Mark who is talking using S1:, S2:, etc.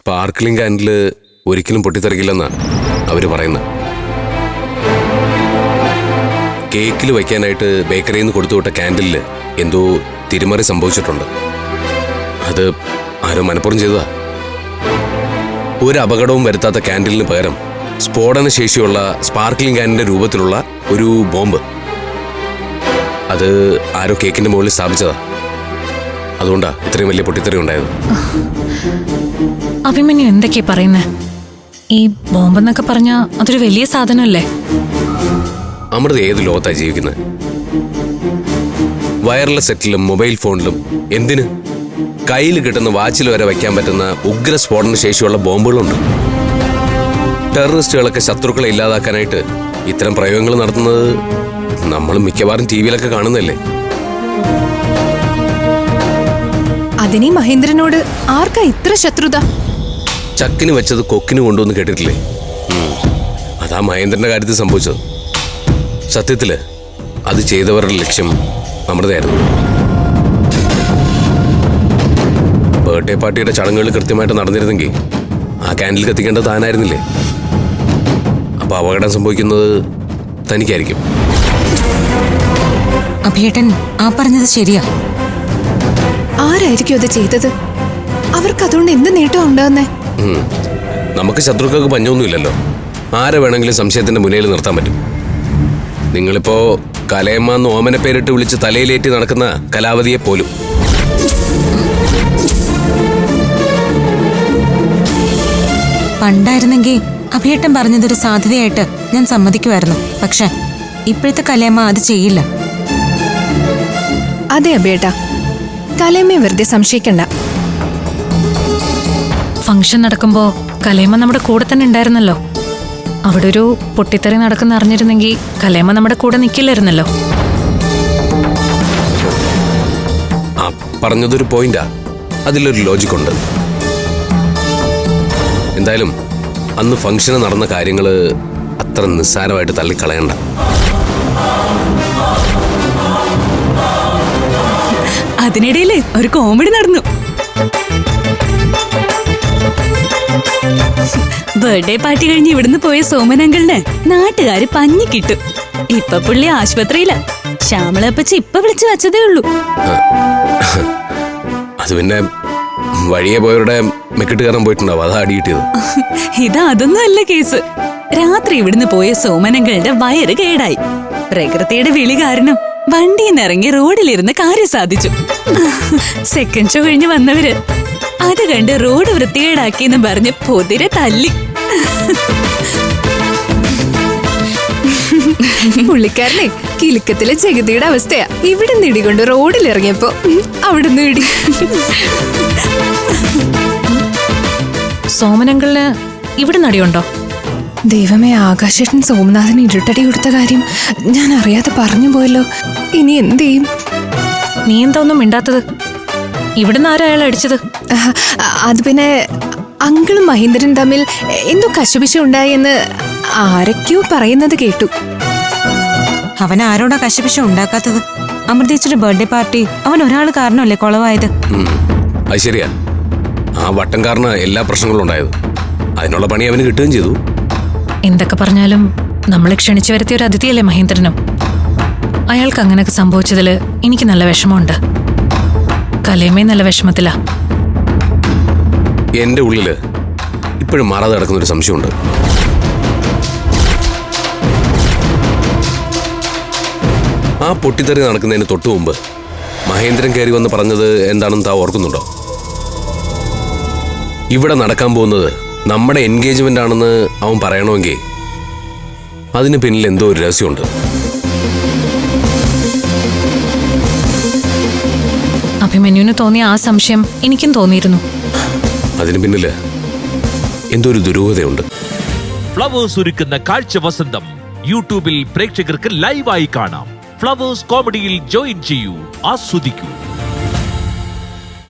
S1: Sparkling കാൻഡില് ഒരിക്കലും പൊട്ടിത്തെറിക്കില്ലെന്നാ അവര് പറയുന്നത്. കേക്കിൽ വയ്ക്കാനായിട്ട് ബേക്കറിയിൽ നിന്ന് കൊടുത്തുവിട്ട കാൻഡിലില് എന്തോ തിരിമറി സംഭവിച്ചിട്ടുണ്ട്. അത് ആരോ മനഃപൂർവ്വം ചെയ്തതാ. ഒരു അപകടവും വരുത്താത്ത കാൻഡിലിന് പകരം സ്ഫോടന ശേഷിയുള്ള സ്പാർക്ലിംഗ് കാൻഡിന്റെ രൂപത്തിലുള്ള ഒരു ബോംബ് അത് ആരോ കേക്കിന്റെ മുകളിൽ സ്ഥാപിച്ചതാ. അതുകൊണ്ടാ ഇത്രയും വലിയ പൊട്ടിത്തെറി ഉണ്ടായത്.
S2: അഭിമന്യു എന്തൊക്കെയാ പറയുന്നേ? ഈ ബോംബെന്നൊക്കെ പറഞ്ഞാ അതൊരു വലിയ സാധനമല്ലേ?
S1: അമൃത ഏത് ലോകത്താ ജീവിക്കുന്നത്? വയർലെസ് സെറ്റിലും മൊബൈൽ ഫോണിലും എന്തിന് കയ്യിൽ കിട്ടുന്ന വാച്ചിൽ വരെ വയ്ക്കാൻ പറ്റുന്ന ഉഗ്ര സ്ഫോടന ശേഷിയുള്ള ബോംബുകളുണ്ട്. ടെററിസ്റ്റുകളൊക്കെ ശത്രുക്കളെ ഇല്ലാതാക്കാനായിട്ട് ഇത്തരം പ്രയോഗങ്ങൾ നടത്തുന്നത് നമ്മൾ മിക്കവാറും ടി വിയിലൊക്കെ കാണുന്നല്ലേ.
S3: അതിനീ മഹേന്ദ്രനോട് ആർക്കാ ഇത്ര ശത്രുത?
S1: ചക്കിന് വെച്ചത് കൊക്കിന് കൊണ്ടുവന്ന് കേട്ടിട്ടില്ലേ? അതാ മഹേന്ദ്രന്റെ കാര്യത്തിൽ സംഭവിച്ചത്. സത്യത്തില് അത് ചെയ്തവരുടെ ലക്ഷ്യം അമൃതയായിരുന്നു. ബർത്ത്ഡേ പാർട്ടിയുടെ ചടങ്ങുകൾ കൃത്യമായിട്ട് നടന്നിരുന്നെങ്കിൽ ആ കാൻഡിൽ കത്തിക്കേണ്ടത് താനായിരുന്നില്ലേ? അപ്പൊ അപകടം സംഭവിക്കുന്നത് തനിക്കായിരിക്കും.
S4: അഭിയേട്ടൻ ആ പറഞ്ഞത് ശരിയാ.
S3: ആരായിരിക്കും അത് ചെയ്തത്? അവർക്ക് അതുകൊണ്ട് എന്ത് നേട്ടം ഉണ്ടാകുന്നേ?
S1: നമുക്ക് ശത്രുക്കൾക്ക് പഞ്ഞൊന്നുമില്ലല്ലോ. ആരെ വേണമെങ്കിലും സംശയത്തിന്റെ മുന്നിൽ നിർത്താൻ പറ്റും. നിങ്ങളിപ്പോ കലയമ്മ എന്ന് ഓമന പേരിട്ട് വിളിച്ച് തലയിലേറ്റി നടക്കുന്ന കലാവതിയെ പോലും.
S4: പണ്ടായിരുന്നെങ്കിൽ അഭിയേട്ടൻ പറഞ്ഞതൊരു സാധ്യതയായിട്ട് ഞാൻ സമ്മതിക്കുമായിരുന്നു. പക്ഷെ ഇപ്പോഴത്തെ കലയമ്മ അത് ചെയ്യില്ല.
S3: അതെ അബേട്ടാ, കലയമ്മയെ വെറുതെ സംശയിക്കണ്ട.
S2: ഫംഗ്ഷൻ നടക്കുമ്പോ കലയമ്മ നമ്മുടെ കൂടെ തന്നെ ഉണ്ടായിരുന്നല്ലോ. അവിടെ ഒരു പൊട്ടിത്തെറി നടക്കുന്ന അറിഞ്ഞിരുന്നെങ്കിൽ കലയമ്മ നമ്മുടെ കൂടെ നിൽക്കില്ലായിരുന്നല്ലോ.
S1: ആ പറഞ്ഞതൊരു പോയിന്റാ, അതിലൊരു ലോജിക്കുണ്ട്. എന്തായാലും അന്ന് ഫംഗ്ഷന് നടന്ന കാര്യങ്ങള് അത്ര നിസ്സാരമായിട്ട് തള്ളിക്കളയണ്ട.
S5: അതിനിടയില് ഒരു കോമഡി നടന്നു. ബർത്ത്ഡേ പാർട്ടി കഴിഞ്ഞ് ഇവിടുന്ന് പോയ സോമനങ്കളിന് നാട്ടുകാര് പഞ്ഞി കിട്ടും. ഇപ്പൊ പുള്ളി ആശുപത്രിയില. ശ്യാമളപ്പച്ചി ഇപ്പൊ വിളിച്ചു വെച്ചതേ ഉള്ളൂ.
S1: അത് പിന്നെ വഴിയെ പോയവരുടെ മെക്കിട്ട് കയറാൻ പോയിട്ടുണ്ടാവും, അതാ അടി കിട്ടിയത്.
S5: അതൊന്നും അല്ല കേസ്. രാത്രി ഇവിടുന്ന് പോയ സോമനങ്കളുടെ വയറ് കേടായി. പ്രകൃതിയുടെ വിളി കാരണം വണ്ടിയിൽ നിന്ന് ഇറങ്ങി റോഡിലിരുന്ന് കാര്യം സാധിച്ചു. സെക്കൻഡ് ഷോ കഴിഞ്ഞ് വന്നവര് അത് കണ്ട് റോഡ് വൃത്തികേടാക്കിയെന്ന് പറഞ്ഞ് പൊതിരെ തല്ലി.
S3: പുള്ളിക്കാരനെ കിലുക്കത്തിലെ ജഗതിയുടെ അവസ്ഥയാ. ഇവിടെ നിന്ന് ഇടികൊണ്ട് റോഡിലിറങ്ങിയപ്പോ അവിടുന്ന് ഇടി.
S2: സോമനങ്കളിന് ഇവിടെ നടിയുണ്ടോ?
S3: ദൈവമേ, ആകാശേട്ടൻ സോമനാഥന് ഇരുട്ടടി കൊടുത്ത കാര്യം ഞാൻ അറിയാതെ പറഞ്ഞു പോയല്ലോ. ഇനി എന്ത് ചെയ്യും?
S2: നീ എന്താ ഒന്നും മിണ്ടാത്തത്? ഇവിടുന്ന് ആരാ അയാൾ അടിച്ചത്?
S3: അത് പിന്നെ അങ്കിളും മഹേന്ദ്രൻ തമ്മിൽ എന്തോ കശപിശ ഉണ്ടായി എന്ന് ആരൊക്കെയോ പറയുന്നത് കേട്ടു.
S4: അവൻ ആരോടാ കശപിശ ഉണ്ടാക്കാത്തത്? അമൃതേച്ചിയുടെ ബർത്ത്ഡേ പാർട്ടി അവൻ ഒരാൾ കാരണമല്ലേ കുളവായത്?
S1: അത് ശരിയാ. ആ വട്ടം കാരണം എല്ലാ പ്രശ്നങ്ങളും ഉണ്ടായത്. അതിനുള്ള പണി അവന് കിട്ടുകയും ചെയ്തു.
S2: എന്തൊക്കെ പറഞ്ഞാലും നമ്മളെ ക്ഷണിച്ചു വരുത്തിയ ഒരു അതിഥിയല്ലേ മഹേന്ദ്രനും. അയാൾക്ക് അങ്ങനെയൊക്കെ സംഭവിച്ചതില് എനിക്ക് നല്ല വിഷമമുണ്ട്. കലയമ്മേ നല്ല വിഷമത്തിലാ.
S1: എന്റെ ഉള്ളില് ഇപ്പോഴും മാറാതെ കിടക്കുന്ന ഒരു സംശയമുണ്ട്. ആ പൊട്ടിത്തെറി നടക്കുന്നതിന് തൊട്ടു മുമ്പ് മഹേന്ദ്രൻ കയറി വന്ന് പറഞ്ഞത് എന്താണെന്ന് താ ഓർക്കുന്നുണ്ടോ? ഇവിടെ നടക്കാൻ പോകുന്നത് നമ്മുടെ എൻഗേജ്മെന്റ് ആണെന്ന് അവൻ പറയണമെങ്കിൽ അതിന് പിന്നിൽ എന്തോ ഒരു രഹസ്യമുണ്ട്.
S2: അഭിമന്യുവിന് തോന്നിയ ആ സംശയം എനിക്കും തോന്നിയിരുന്നു.
S1: അതിന് പിന്നില് എന്തോ ഒരു ദുരൂഹതയുണ്ട്.
S6: ഫ്ലവേഴ്സ് ഒരുക്കുന്ന കാഴ്ച വസന്തം യൂട്യൂബിൽ പ്രേക്ഷകർക്ക് ലൈവായി കാണാം. ഫ്ലവേഴ്സ് കോമഡിയിൽ ജോയിൻ ചെയ്യൂ, ആസ്വദിക്കൂ.